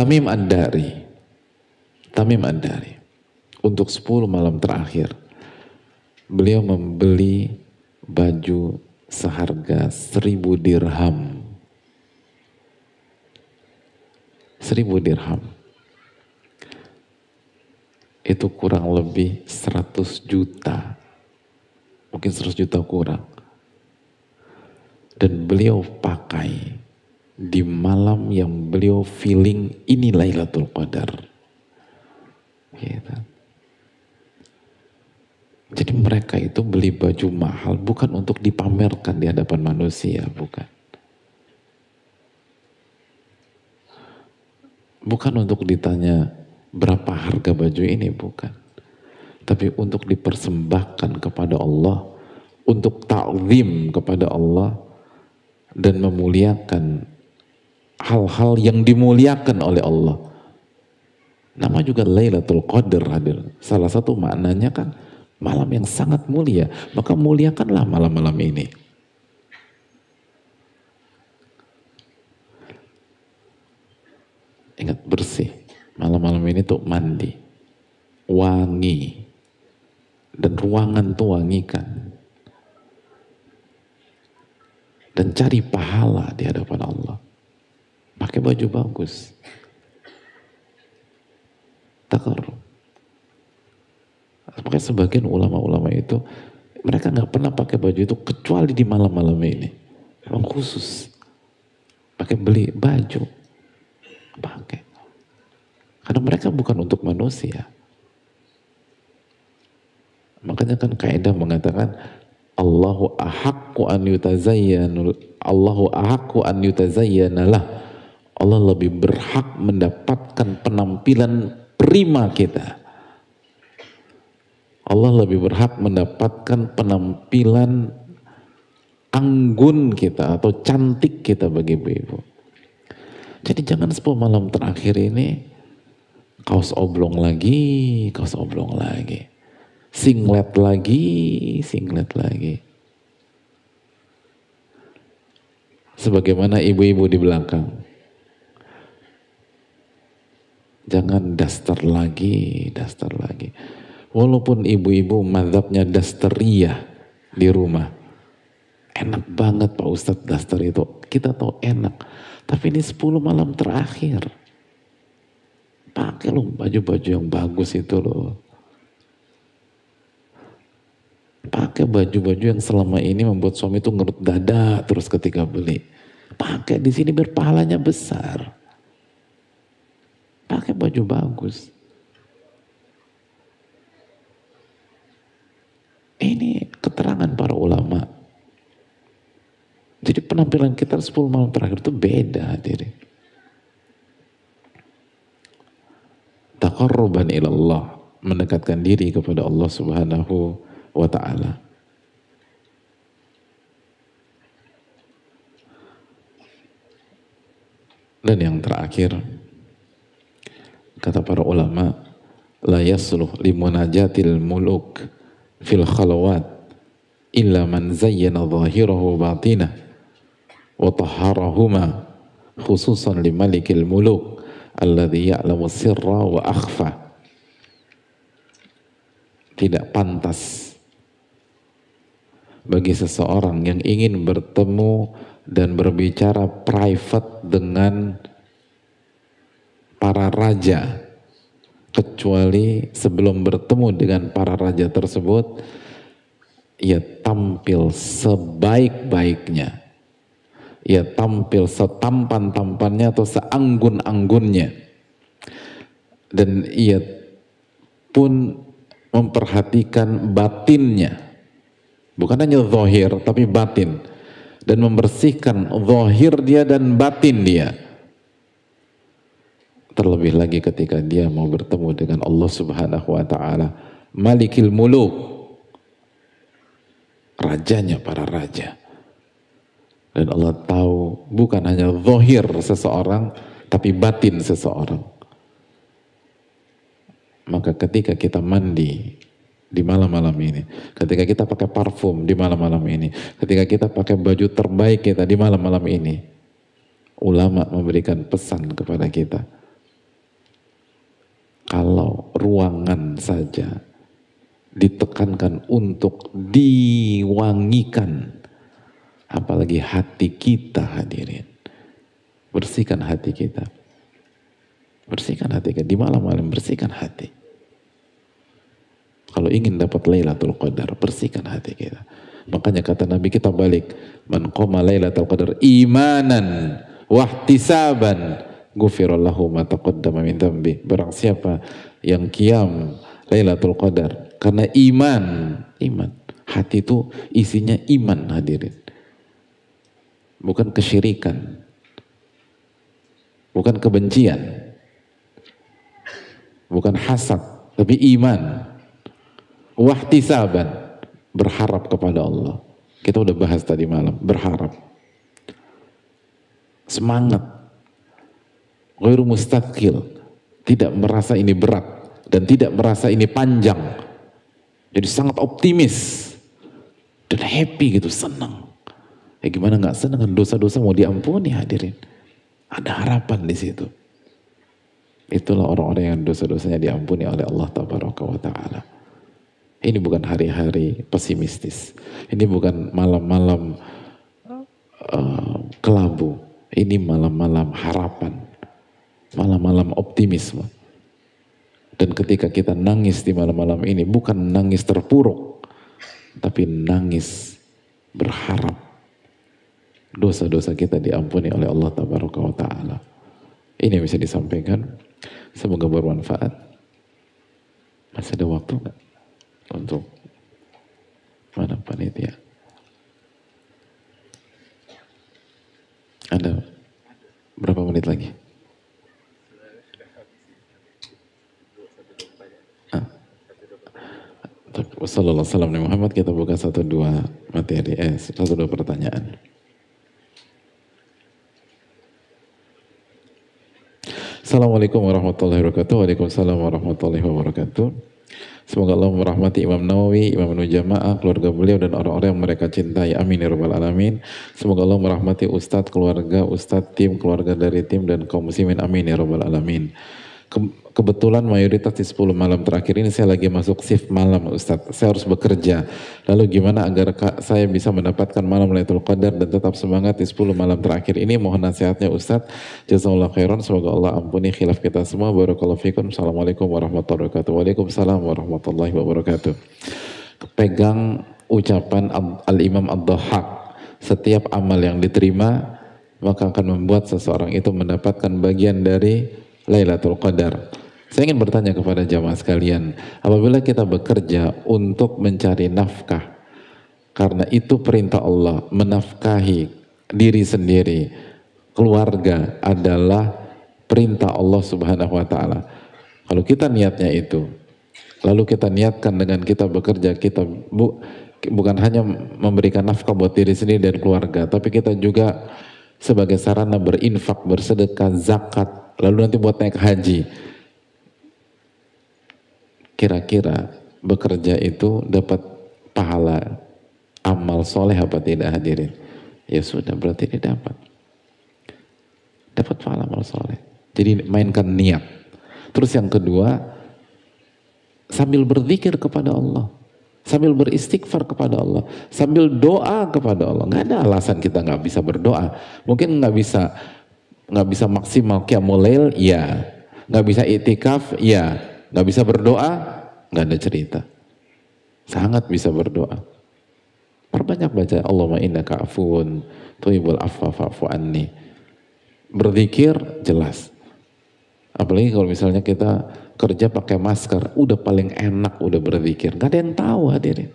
Tamim Ad-Dari. Tamim Ad-Dari. Untuk 10 malam terakhir, beliau membeli baju seharga 1000 dirham. 1000 dirham. Itu kurang lebih 100 juta. Mungkin 100 juta kurang. Dan beliau pakai di malam yang beliau feeling ini Lailatul Qadar. Gitu. Jadi mereka itu beli baju mahal bukan untuk dipamerkan di hadapan manusia, bukan. Bukan untuk ditanya berapa harga baju ini, bukan. Tapi untuk dipersembahkan kepada Allah, untuk ta'zim kepada Allah, dan memuliakan hal-hal yang dimuliakan oleh Allah. Nama juga Lailatul Qadar hadir. Salah satu maknanya kan malam yang sangat mulia, maka muliakanlah malam-malam ini. Ingat, bersih. Malam-malam ini tuh mandi, wangi, dan ruangan tuh wangikan. Dan cari pahala di hadapan Allah. Pakai baju bagus. Takarrub. Makanya sebagian ulama-ulama itu mereka nggak pernah pakai baju itu kecuali di malam-malam ini. Memang khusus pakai beli baju, pakai. Karena mereka bukan untuk manusia. Makanya kan kaidah mengatakan Allahu ahaqqu an yutazayyana, Allahu ahaqqu an yutazayyana lah. Allah lebih berhak mendapatkan penampilan prima kita. Allah lebih berhak mendapatkan penampilan anggun kita atau cantik kita bagi ibu-ibu. Jadi jangan 10 malam terakhir ini kaos oblong lagi, kaos oblong lagi. Singlet lagi, singlet lagi. Sebagaimana ibu-ibu di belakang. Jangan daster lagi, daster lagi. Walaupun ibu-ibu mazhabnya dasteriyah di rumah. Enak banget Pak Ustadz daster itu. Kita tahu enak. Tapi ini 10 malam terakhir. Pakai loh baju-baju yang bagus itu loh. Pakai baju-baju yang selama ini membuat suami itu ngerut dada terus ketika beli. Pakai di sini biar pahalanya besar. Pakai baju bagus. Ini keterangan para ulama. Jadi penampilan kita 10 malam terakhir itu beda hadirin. Taqarruban ilallah, mendekatkan diri kepada Allah Subhanahu wa ta'ala. Dan yang terakhir, kata para ulama, la yasluh limunajatil muluk fil khalawat illa man zayyana zahirahu batinah wa tahharahuma khususan li malikil muluk alladhi ya'lamu sirra wa akhfa. Tidak pantas bagi seseorang yang ingin bertemu dan berbicara private dengan para raja, kecuali sebelum bertemu dengan para raja tersebut ia tampil sebaik-baiknya, ia tampil setampan-tampannya atau seanggun-anggunnya, dan ia pun memperhatikan batinnya, bukan hanya zahir tapi batin, dan membersihkan zahir dia dan batin dia. Terlebih lagi ketika dia mau bertemu dengan Allah Subhanahu wa ta'ala, Malikil Muluk, rajanya para raja. Dan Allah tahu bukan hanya zahir seseorang tapi batin seseorang. Maka ketika kita mandi di malam-malam ini, ketika kita pakai parfum di malam-malam ini, ketika kita pakai baju terbaik kita di malam-malam ini, ulama memberikan pesan kepada kita, Kalau ruangan saja ditekankan untuk diwangikan, apalagi hati kita hadirin. Bersihkan hati kita. Bersihkan hati kita. Di malam-malam bersihkan hati. Kalau ingin dapat Lailatul Qadar, bersihkan hati kita. Makanya kata Nabi kita balik, man qama Lailatul Qadar imanan wahtisaban ghufirallahu ma taqaddama min dzambi. Barang siapa yang qiyam Lailatul Qadar karena iman, hati itu isinya iman hadirin. Bukan kesyirikan. Bukan kebencian. Bukan hasad, tapi iman. Wahtisaban, berharap kepada Allah. Kita udah bahas tadi malam, berharap. Semangat. Ghairu mustaqil, tidak merasa ini berat dan tidak merasa ini panjang. Jadi sangat optimis dan happy gitu, senang. Ya gimana nggak senang, dosa-dosa mau diampuni hadirin. Ada harapan di situ. Itulah orang-orang yang dosa-dosanya diampuni oleh Allah Tabaraka wa Ta'ala. Ini bukan hari-hari pesimistis. Ini bukan malam-malam kelabu. Ini malam-malam harapan. Malam-malam optimisme. Dan ketika kita nangis di malam-malam ini, bukan nangis terpuruk, tapi nangis berharap dosa-dosa kita diampuni oleh Allah Tabaraka wa Ta'ala. Ini yang bisa disampaikan. Semoga bermanfaat. Masih ada waktu nggak untuk mana panitia? Ada berapa menit lagi? Wassalamualaikum warahmatullahi wabarakatuh. Kita buka 1-2 materi, 1-2 pertanyaan. Assalamualaikum warahmatullahi wabarakatuh. Waalaikumsalam warahmatullahi wabarakatuh. Semoga Allah merahmati Imam Nawawi, Imam Nujamaah, keluarga beliau dan orang-orang yang mereka cintai. Amin ya rabbal alamin. Semoga Allah merahmati Ustadz, keluarga, Ustadz, tim, keluarga dari tim dan kaum muslimin. Amin ya rabbal alamin. Kebetulan mayoritas di 10 malam terakhir ini saya lagi masuk shift malam Ustadz. Saya harus bekerja. Lalu gimana agar saya bisa mendapatkan malam Lailatul Qadar dan tetap semangat di 10 malam terakhir ini? Mohon nasihatnya Ustadz. Jazakallahu khairan. Semoga Allah ampuni khilaf kita semua. Barakallahu fikum. Assalamualaikum warahmatullahi wabarakatuh. Waalaikumsalam warahmatullahi wabarakatuh. Pegang ucapan Al-Imam Ad-Dhahhak. Setiap amal yang diterima maka akan membuat seseorang itu mendapatkan bagian dari Lailatul Qadar. Saya ingin bertanya kepada jamaah sekalian, apabila kita bekerja untuk mencari nafkah, karena itu perintah Allah, menafkahi diri sendiri, keluarga adalah perintah Allah Subhanahu wa Ta'ala. Kalau kita niatnya itu, lalu kita niatkan dengan kita bekerja, kita bukan hanya memberikan nafkah buat diri sendiri dan keluarga, tapi kita juga sebagai sarana berinfak, bersedekah, zakat, lalu nanti buat naik haji. Kira-kira bekerja itu dapat pahala amal soleh apa tidak hadirin? Ya sudah, berarti dia dapat pahala amal soleh. Jadi mainkan niat. Terus yang kedua, sambil berzikir kepada Allah, sambil beristighfar kepada Allah, sambil doa kepada Allah. Nggak ada alasan kita nggak bisa berdoa. Mungkin nggak bisa maksimal qiyamul lail, ya. Nggak bisa itikaf, ya. Nggak bisa berdoa, nggak ada cerita. Sangat bisa berdoa. Perbanyak baca Allahumma innaka afuwun tuhibbul afwa fa'fu anni. Berzikir jelas. Apalagi kalau misalnya kita kerja pakai masker, udah paling enak udah berzikir. Nggak ada yang tahu hadirin.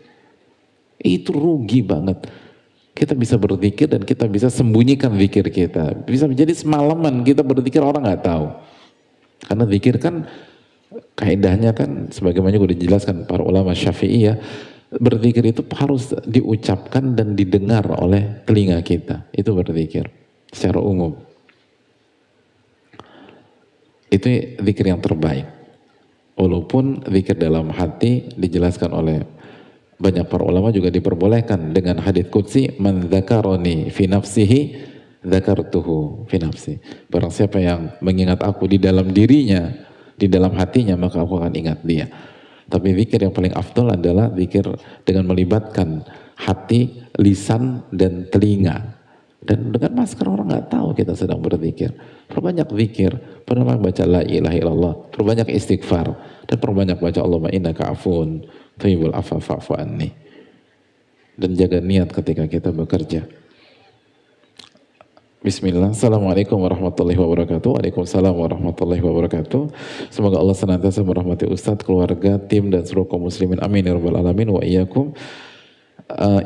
Itu rugi banget. Kita bisa berzikir dan kita bisa sembunyikan zikir kita. Bisa menjadi semalaman kita berzikir orang nggak tahu. Karena zikir kan kaidahnya kan sebagaimana juga dijelaskan para ulama Syafi'iyah, berzikir itu harus diucapkan dan didengar oleh telinga kita. Itu berzikir secara umum. Itu zikir yang terbaik. Walaupun zikir dalam hati dijelaskan oleh banyak para ulama juga diperbolehkan dengan hadits qudsi, man dzakaroni fi nafsihi dzakartuhu fi nafsi. Barang siapa yang mengingat aku di dalam dirinya, di dalam hatinya, maka aku akan ingat dia. Tapi zikir yang paling afdol adalah zikir dengan melibatkan hati, lisan, dan telinga. Dan dengan masker orang nggak tahu kita sedang berzikir. Perbanyak zikir, perbanyak baca la ilaha illallah, perbanyak istighfar, dan perbanyak baca Allahumma innaka afuun tuhibbul afwa fa'fu anni. Dan jaga niat ketika kita bekerja. Bismillah, Assalamualaikum warahmatullahi wabarakatuh. Waalaikumsalam warahmatullahi wabarakatuh. Semoga Allah senantiasa merahmati Ustadz, keluarga, tim, dan seluruh kaum muslimin. Amin ya rabbal alamin wa iyyakum.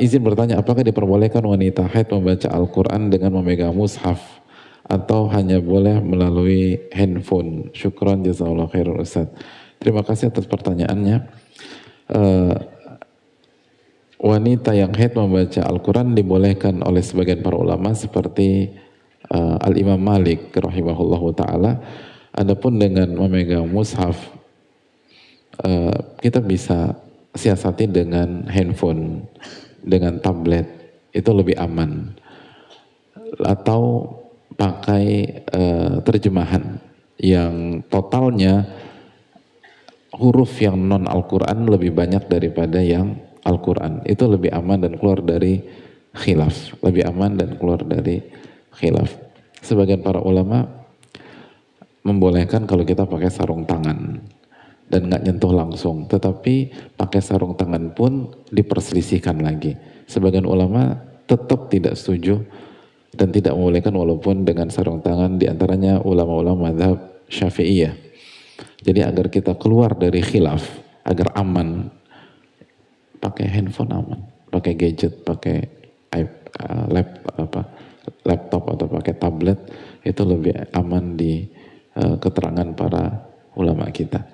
Izin bertanya, apakah diperbolehkan wanita haid membaca Al-Quran dengan memegang mushaf atau hanya boleh melalui handphone? Syukran jazakallahu khairan Ustadz. Terima kasih atas pertanyaannya. Wanita yang haid membaca Al-Quran dibolehkan oleh sebagian para ulama seperti Al-Imam Malik rahimahullahu ta'ala. Adapun dengan memegang mushaf, kita bisa siasati dengan handphone, dengan tablet, itu lebih aman. Atau pakai terjemahan yang totalnya huruf yang non Al-Quran lebih banyak daripada yang Al-Quran. Itu lebih aman dan keluar dari khilaf. Lebih aman dan keluar dari khilaf. Sebagian para ulama membolehkan kalau kita pakai sarung tangan dan nggak nyentuh langsung, tetapi pakai sarung tangan pun diperselisihkan lagi. Sebagian ulama tetap tidak setuju dan tidak membolehkan walaupun dengan sarung tangan, diantaranya ulama-ulama mazhab Syafi'iyah. Jadi agar kita keluar dari khilaf, agar aman, pakai handphone aman, pakai gadget, pakai laptop atau pakai tablet, itu lebih aman di keterangan para ulama kita.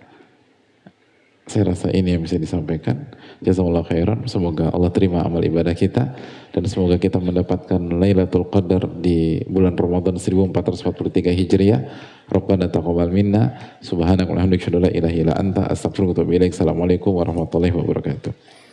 Saya rasa ini yang bisa disampaikan. Jazakallahu khairan. Semoga Allah terima amal ibadah kita dan semoga kita mendapatkan Lailatul Qadar di bulan Ramadan 1443 Hijriah. Rabbana taqabbal minna subhanaka wa bihamdika asyhadu an la ilaha illa anta astaghfiruka wa atubu ilaik. Assalamualaikum warahmatullahi wabarakatuh.